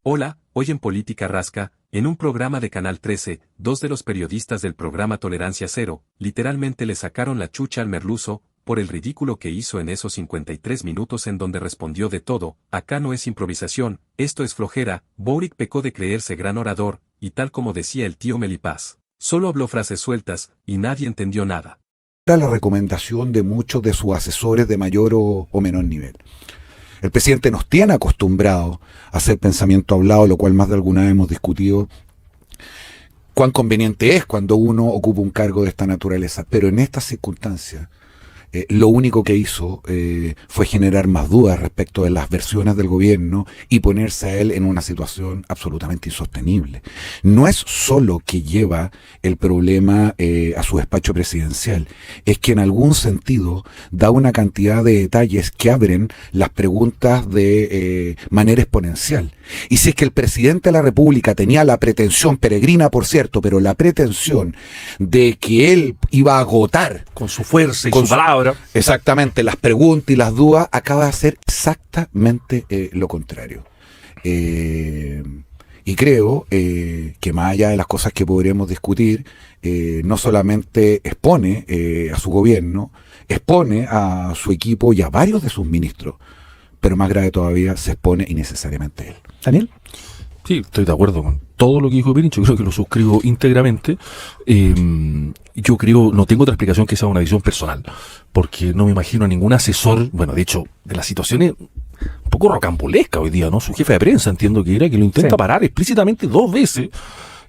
Hola, hoy en Política Rasca, en un programa de Canal 13, dos de los periodistas del programa Tolerancia Cero, literalmente le sacaron la chucha al merluzo, por el ridículo que hizo en esos 53 minutos en donde respondió de todo. Acá no es improvisación, esto es flojera. Boric pecó de creerse gran orador, y tal como decía el tío Melipaz, solo habló frases sueltas, y nadie entendió nada. Era la recomendación de muchos de sus asesores de mayor o menor nivel. El presidente nos tiene acostumbrados a hacer pensamiento hablado, lo cual más de alguna vez hemos discutido cuán conveniente es cuando uno ocupa un cargo de esta naturaleza. Pero en estas circunstancias, lo único que hizo fue generar más dudas respecto de las versiones del gobierno y ponerse a él en una situación absolutamente insostenible. No es solo que lleva el problema a su despacho presidencial, es que en algún sentido da una cantidad de detalles que abren las preguntas de manera exponencial. Y si es que el presidente de la República tenía la pretensión, peregrina por cierto, pero la pretensión de que él iba a agotar con su fuerza y su palabra. Exactamente, las preguntas y las dudas, acaba de hacer exactamente lo contrario. Y creo que más allá de las cosas que podríamos discutir, no solamente expone a su gobierno, expone a su equipo y a varios de sus ministros, pero más grave todavía, se expone innecesariamente él. ¿Daniel? Sí, estoy de acuerdo con todo lo que dijo Pirincho, creo que lo suscribo íntegramente. Yo creo, no tengo otra explicación que sea una visión personal, porque no me imagino a ningún asesor, bueno, de hecho, de las situaciones un poco rocambolesca hoy día, ¿no? Su jefe de prensa, entiendo que era, que lo intenta parar explícitamente 2 veces.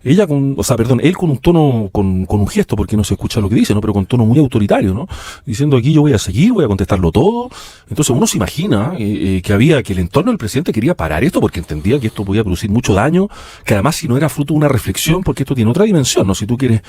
Él con un tono, con un gesto, porque no se escucha lo que dice, ¿no? Pero con tono muy autoritario, ¿no? Diciendo aquí yo voy a seguir, voy a contestarlo todo. Entonces uno se imagina que el entorno del presidente quería parar esto porque entendía que esto podía producir mucho daño, que además si no era fruto de una reflexión, porque esto tiene otra dimensión, ¿no? Si tú quieres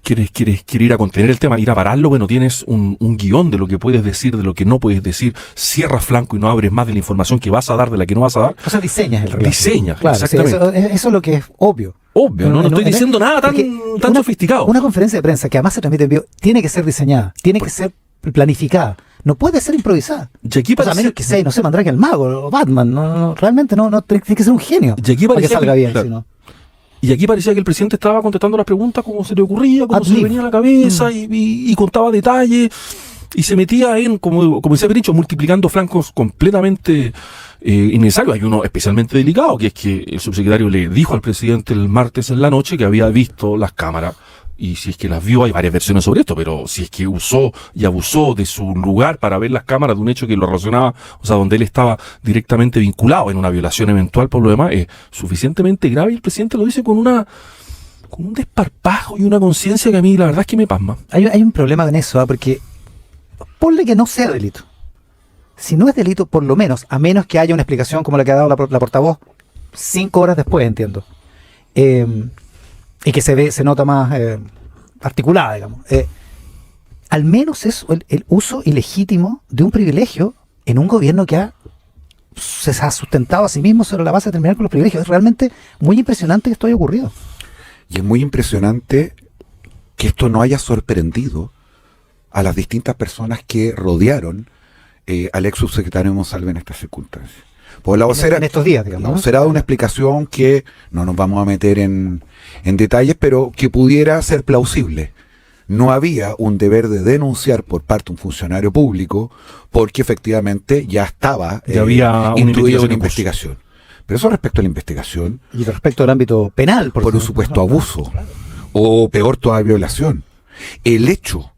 ir a contener el tema, ir a pararlo, bueno, tienes un guión de lo que puedes decir, de lo que no puedes decir, cierras flanco y no abres más de la información que vas a dar, de la que no vas a dar. O sea, diseñas el relato. Diseñas, claro, exactamente. Sí, eso es lo que es obvio. Obvio, no estoy diciendo nada tan sofisticado. Una conferencia de prensa que además se transmite en vivo tiene que ser diseñada, tiene que ser planificada, no puede ser improvisada. Y aquí a menos que sea, no sé, Mandrake el Mago o Batman, realmente no tiene que ser un genio para que salga bien. Claro. Sino. Y aquí parecía que el presidente estaba contestando las preguntas como se le ocurría, como se le venía a la cabeza y contaba detalles y se metía en, como decía Pirincho, multiplicando flancos completamente innecesarios. Hay uno especialmente delicado, que es que el subsecretario le dijo al presidente el martes en la noche que había visto las cámaras, y si es que las vio, hay varias versiones sobre esto, pero si es que usó y abusó de su lugar para ver las cámaras de un hecho que lo relacionaba, o sea, donde él estaba directamente vinculado en una violación eventual, por lo demás, es suficientemente grave, y el presidente lo dice con un desparpajo y una conciencia que a mí la verdad es que me pasma. Hay un problema con eso, porque ponle que no sea delito. Si no es delito, por lo menos, a menos que haya una explicación como la que ha dado la portavoz 5 horas después, entiendo, y que se nota más articulada, digamos, al menos es el uso ilegítimo de un privilegio en un gobierno que se ha sustentado a sí mismo sobre la base de terminar con los privilegios. Es realmente muy impresionante que esto haya ocurrido. Y es muy impresionante que esto no haya sorprendido a las distintas personas que rodearon al ex subsecretario Monsalve en estas circunstancias. Pues la vocera, en estos días, digamos, la vocera da una explicación que no nos vamos a meter en detalles, pero que pudiera ser plausible. No había un deber de denunciar por parte de un funcionario público porque efectivamente ya estaba había incluido una investigación. Pero eso respecto a la investigación. Y respecto al ámbito penal, por un supuesto abuso, o peor todavía, violación. El hecho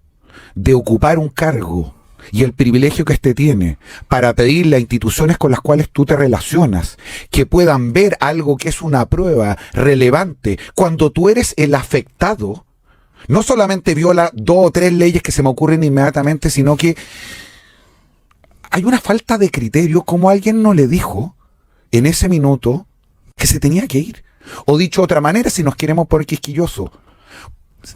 de ocupar un cargo y el privilegio que éste tiene para pedirle a instituciones con las cuales tú te relacionas que puedan ver algo que es una prueba relevante cuando tú eres el afectado, no solamente viola 2 o 3 leyes que se me ocurren inmediatamente, sino que hay una falta de criterio, como alguien no le dijo en ese minuto que se tenía que ir. O dicho de otra manera, si nos queremos poner quisquillosos,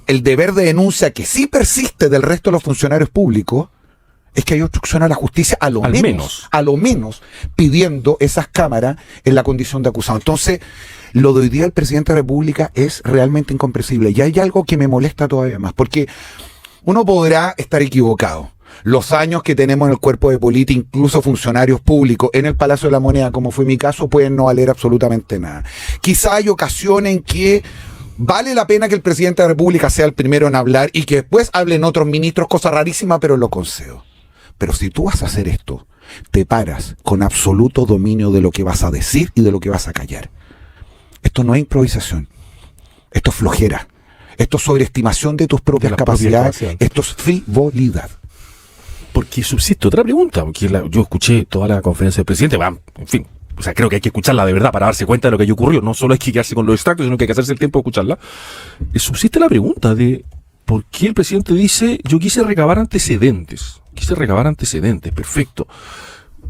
el deber de denuncia que sí persiste del resto de los funcionarios públicos es que hay obstrucción a la justicia, a lo menos pidiendo esas cámaras en la condición de acusado. Entonces, lo de hoy día del presidente de la República es realmente incomprensible. Y hay algo que me molesta todavía más, porque uno podrá estar equivocado, Los años que tenemos en el cuerpo de política, incluso funcionarios públicos en el Palacio de la Moneda, como fue mi caso, pueden no valer absolutamente nada. Quizá hay ocasiones en que vale la pena que el presidente de la República sea el primero en hablar y que después hablen otros ministros, cosa rarísima, pero lo concedo. Pero si tú vas a hacer esto, te paras con absoluto dominio de lo que vas a decir y de lo que vas a callar. Esto no es improvisación, esto es flojera, esto es sobreestimación de tus propias capacidades, esto es frivolidad. Porque subsiste otra pregunta, porque yo escuché toda la conferencia del presidente, en fin, o sea, creo que hay que escucharla de verdad para darse cuenta de lo que ocurrió, no solo hay que quedarse con los extractos, sino que hay que hacerse el tiempo de escucharla. Subsiste la pregunta de por qué el presidente dice, yo quise recabar antecedentes, perfecto.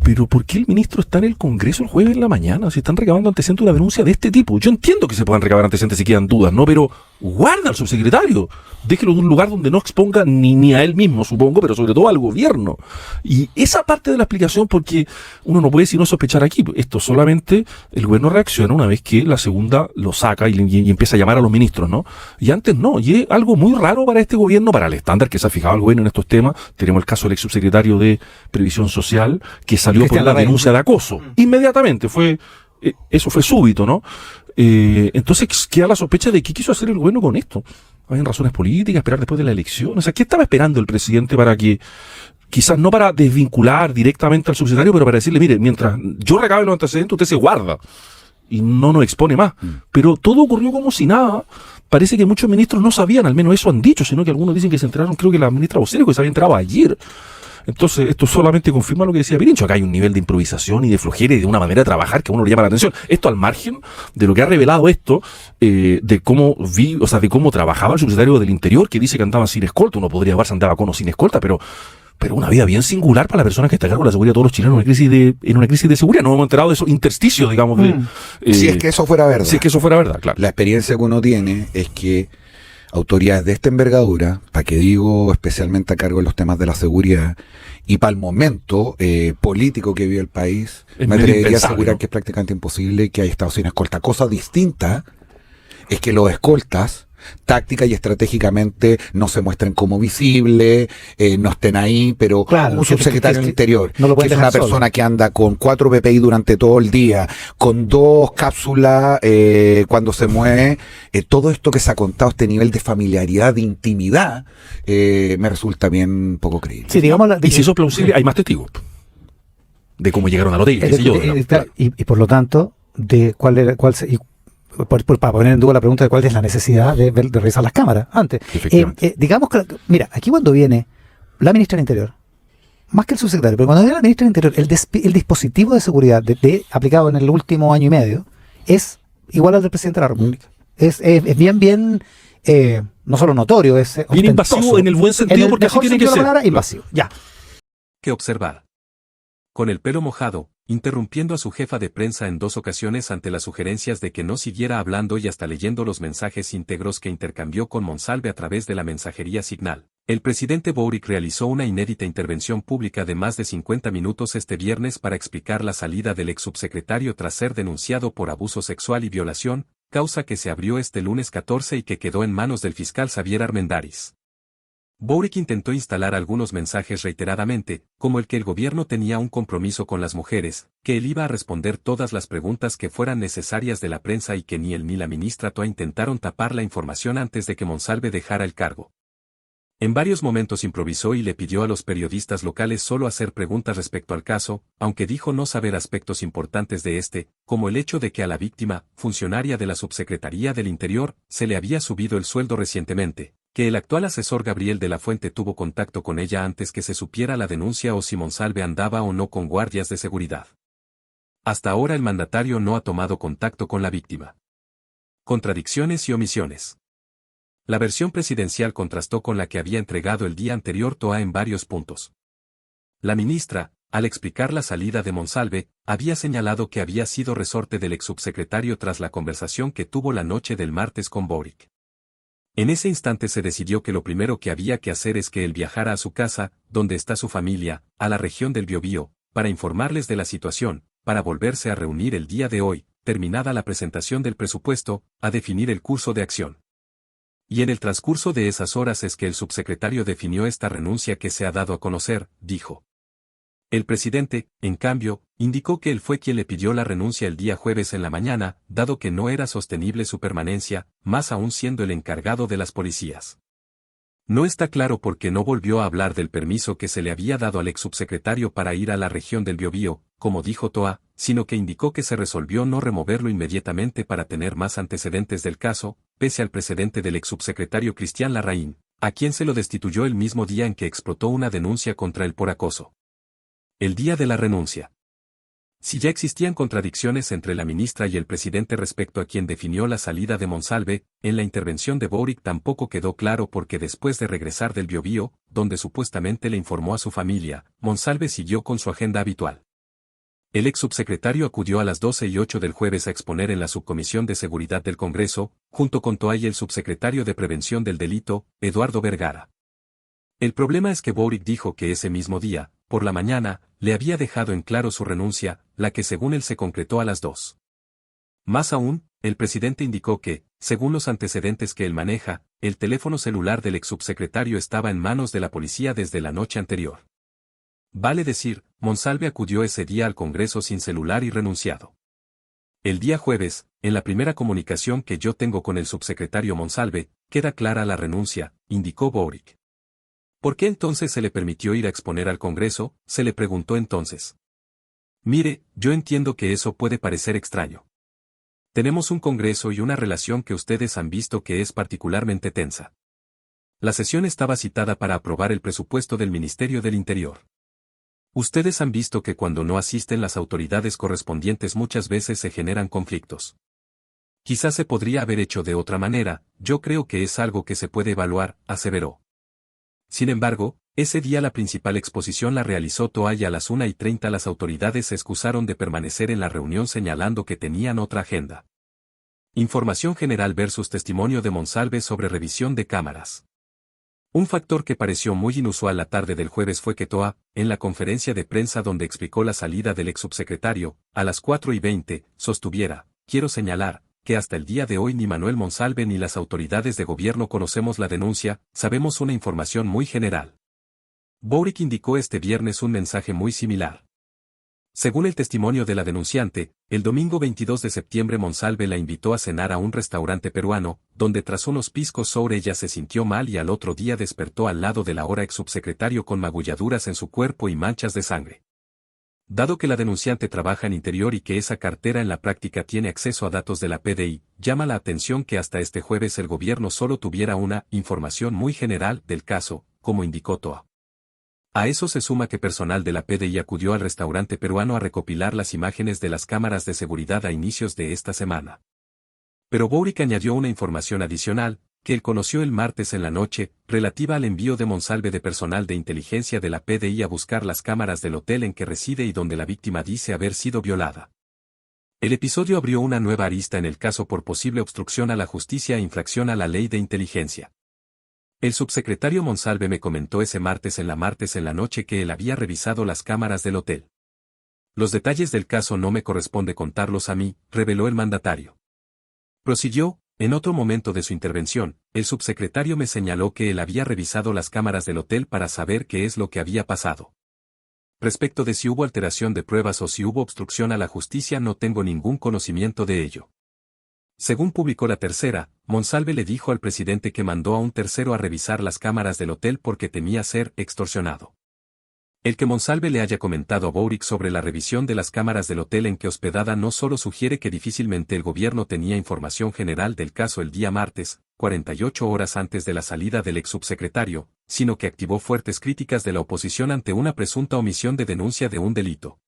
Pero ¿por qué el ministro está en el Congreso el jueves en la mañana? Si están recabando antecedentes de una denuncia de este tipo. Yo entiendo que se puedan recabar antecedentes si quedan dudas, ¿no? Pero guarda al subsecretario. Déjelo en un lugar donde no exponga ni a él mismo, supongo, pero sobre todo al gobierno. Y esa parte de la explicación, porque uno no puede sino sospechar aquí. Esto solamente el gobierno reacciona una vez que la segunda lo saca y empieza a llamar a los ministros, ¿no? Y antes no. Y es algo muy raro para este gobierno, para el estándar que se ha fijado el gobierno en estos temas. Tenemos el caso del ex subsecretario de Previsión Social, que salió por la denuncia de acoso. Inmediatamente, eso fue súbito, ¿no? Entonces queda la sospecha de qué quiso hacer el gobierno con esto. ¿Hay razones políticas, esperar después de la elección? O sea, ¿qué estaba esperando el presidente para que, quizás no para desvincular directamente al subsecretario, pero para decirle, mire, mientras yo recabe los antecedentes, usted se guarda y no nos expone más? Pero todo ocurrió como si nada. Parece que muchos ministros no sabían, al menos eso han dicho, sino que algunos dicen que se enteraron, creo que la ministra vocera, que se había enterado ayer. Entonces, esto solamente confirma lo que decía Pirincho. Acá hay un nivel de improvisación y de flojera y de una manera de trabajar que a uno le llama la atención. Esto al margen de lo que ha revelado esto, de cómo trabajaba el subsecretario del Interior, que dice que andaba sin escolta. Uno podría ver si andaba con o sin escolta, pero una vida bien singular para la persona que está a cargo de la seguridad de todos los chilenos en una crisis de seguridad. No hemos enterado de esos intersticios, digamos. Si es que eso fuera verdad. Si es que eso fuera verdad, claro. La experiencia que uno tiene es que autoridades de esta envergadura, para que digo especialmente a cargo de los temas de la seguridad, y para el momento político que vive el país, me atrevería a asegurar, ¿no?, que es prácticamente imposible que haya estado sin escolta. Cosa distinta es que los escoltas, táctica y estratégicamente, no se muestren como visibles, no estén ahí, pero claro, un subsecretario del Interior, no que es una persona que anda con 4 PPI durante todo el día, con 2 cápsulas cuando se mueve, todo esto que se ha contado, este nivel de familiaridad, de intimidad, me resulta bien poco creíble. Sí, digamos, y si eso es plausible, hay más testigos de cómo llegaron al hotel, qué sé yo. Y por lo tanto, de para poner en duda la pregunta de cuál es la necesidad de revisar las cámaras antes. Digamos que, mira, aquí cuando viene la ministra del Interior, más que el subsecretario, pero cuando viene la ministra del Interior, el dispositivo de seguridad aplicado en el último año y medio es igual al del presidente de la República. Es bien, no solo notorio, es bien invasivo en el buen sentido, porque así tiene que ser. Invasivo, ya. ¿Qué observar? Con el pelo mojado, interrumpiendo a su jefa de prensa en 2 ocasiones ante las sugerencias de que no siguiera hablando y hasta leyendo los mensajes íntegros que intercambió con Monsalve a través de la mensajería Signal, el presidente Boric realizó una inédita intervención pública de más de 50 minutos este viernes para explicar la salida del ex subsecretario tras ser denunciado por abuso sexual y violación, causa que se abrió este lunes 14 y que quedó en manos del fiscal Xavier Armendáriz. Boric intentó instalar algunos mensajes reiteradamente, como el que el gobierno tenía un compromiso con las mujeres, que él iba a responder todas las preguntas que fueran necesarias de la prensa y que ni él ni la ministra Toa intentaron tapar la información antes de que Monsalve dejara el cargo. En varios momentos improvisó y le pidió a los periodistas locales solo hacer preguntas respecto al caso, aunque dijo no saber aspectos importantes de este, como el hecho de que a la víctima, funcionaria de la Subsecretaría del Interior, se le había subido el sueldo recientemente, que el actual asesor Gabriel de la Fuente tuvo contacto con ella antes que se supiera la denuncia o si Monsalve andaba o no con guardias de seguridad. Hasta ahora el mandatario no ha tomado contacto con la víctima. Contradicciones y omisiones. La versión presidencial contrastó con la que había entregado el día anterior Toa en varios puntos. La ministra, al explicar la salida de Monsalve, había señalado que había sido resorte del exsubsecretario tras la conversación que tuvo la noche del martes con Boric. En ese instante se decidió que lo primero que había que hacer es que él viajara a su casa, donde está su familia, a la región del Biobío, para informarles de la situación, para volverse a reunir el día de hoy, terminada la presentación del presupuesto, a definir el curso de acción. Y en el transcurso de esas horas es que el subsecretario definió esta renuncia que se ha dado a conocer, dijo. El presidente, en cambio, indicó que él fue quien le pidió la renuncia el día jueves en la mañana, dado que no era sostenible su permanencia, más aún siendo el encargado de las policías. No está claro por qué no volvió a hablar del permiso que se le había dado al ex subsecretario para ir a la región del Biobío, como dijo Toa, sino que indicó que se resolvió no removerlo inmediatamente para tener más antecedentes del caso, pese al precedente del ex subsecretario Cristian Larraín, a quien se lo destituyó el mismo día en que explotó una denuncia contra él por acoso. El día de la renuncia. Si ya existían contradicciones entre la ministra y el presidente respecto a quien definió la salida de Monsalve, en la intervención de Boric tampoco quedó claro porque después de regresar del Biobío, donde supuestamente le informó a su familia, Monsalve siguió con su agenda habitual. El ex subsecretario acudió a las 12:08 del jueves a exponer en la Subcomisión de Seguridad del Congreso, junto con Toa y el subsecretario de Prevención del Delito, Eduardo Vergara. El problema es que Boric dijo que ese mismo día, por la mañana, le había dejado en claro su renuncia, la que según él se concretó a las 2. Más aún, el presidente indicó que, según los antecedentes que él maneja, el teléfono celular del ex subsecretario estaba en manos de la policía desde la noche anterior. Vale decir, Monsalve acudió ese día al Congreso sin celular y renunciado. El día jueves, en la primera comunicación que yo tengo con el subsecretario Monsalve, queda clara la renuncia, indicó Boric. ¿Por qué entonces se le permitió ir a exponer al Congreso?, se le preguntó entonces. Mire, yo entiendo que eso puede parecer extraño. Tenemos un Congreso y una relación que ustedes han visto que es particularmente tensa. La sesión estaba citada para aprobar el presupuesto del Ministerio del Interior. Ustedes han visto que cuando no asisten las autoridades correspondientes muchas veces se generan conflictos. Quizás se podría haber hecho de otra manera, yo creo que es algo que se puede evaluar, aseveró. Sin embargo, ese día la principal exposición la realizó Toa y a las 1:30 las autoridades se excusaron de permanecer en la reunión señalando que tenían otra agenda. Información general versus testimonio de Monsalve sobre revisión de cámaras. Un factor que pareció muy inusual la tarde del jueves fue que Toa, en la conferencia de prensa donde explicó la salida del ex subsecretario, a las 4:20, sostuviera, quiero señalar, que hasta el día de hoy ni Manuel Monsalve ni las autoridades de gobierno conocemos la denuncia, sabemos una información muy general. Boric indicó este viernes un mensaje muy similar. Según el testimonio de la denunciante, el domingo 22 de septiembre Monsalve la invitó a cenar a un restaurante peruano, donde tras unos piscos sobre ella se sintió mal y al otro día despertó al lado del ahora ex subsecretario con magulladuras en su cuerpo y manchas de sangre. Dado que la denunciante trabaja en Interior y que esa cartera en la práctica tiene acceso a datos de la PDI, llama la atención que hasta este jueves el gobierno solo tuviera una información muy general del caso, como indicó Toa. A eso se suma que personal de la PDI acudió al restaurante peruano a recopilar las imágenes de las cámaras de seguridad a inicios de esta semana. Pero Boric añadió una información adicional, que él conoció el martes en la noche, relativa al envío de Monsalve de personal de inteligencia de la PDI a buscar las cámaras del hotel en que reside y donde la víctima dice haber sido violada. El episodio abrió una nueva arista en el caso por posible obstrucción a la justicia e infracción a la ley de inteligencia. El subsecretario Monsalve me comentó ese martes en la noche que él había revisado las cámaras del hotel. Los detalles del caso no me corresponde contarlos a mí, reveló el mandatario. Prosiguió. En otro momento de su intervención, el subsecretario me señaló que él había revisado las cámaras del hotel para saber qué es lo que había pasado. Respecto de si hubo alteración de pruebas o si hubo obstrucción a la justicia no tengo ningún conocimiento de ello. Según publicó La Tercera, Monsalve le dijo al presidente que mandó a un tercero a revisar las cámaras del hotel porque temía ser extorsionado. El que Monsalve le haya comentado a Boric sobre la revisión de las cámaras del hotel en que hospedada no solo sugiere que difícilmente el gobierno tenía información general del caso el día martes, 48 horas antes de la salida del ex subsecretario, sino que activó fuertes críticas de la oposición ante una presunta omisión de denuncia de un delito.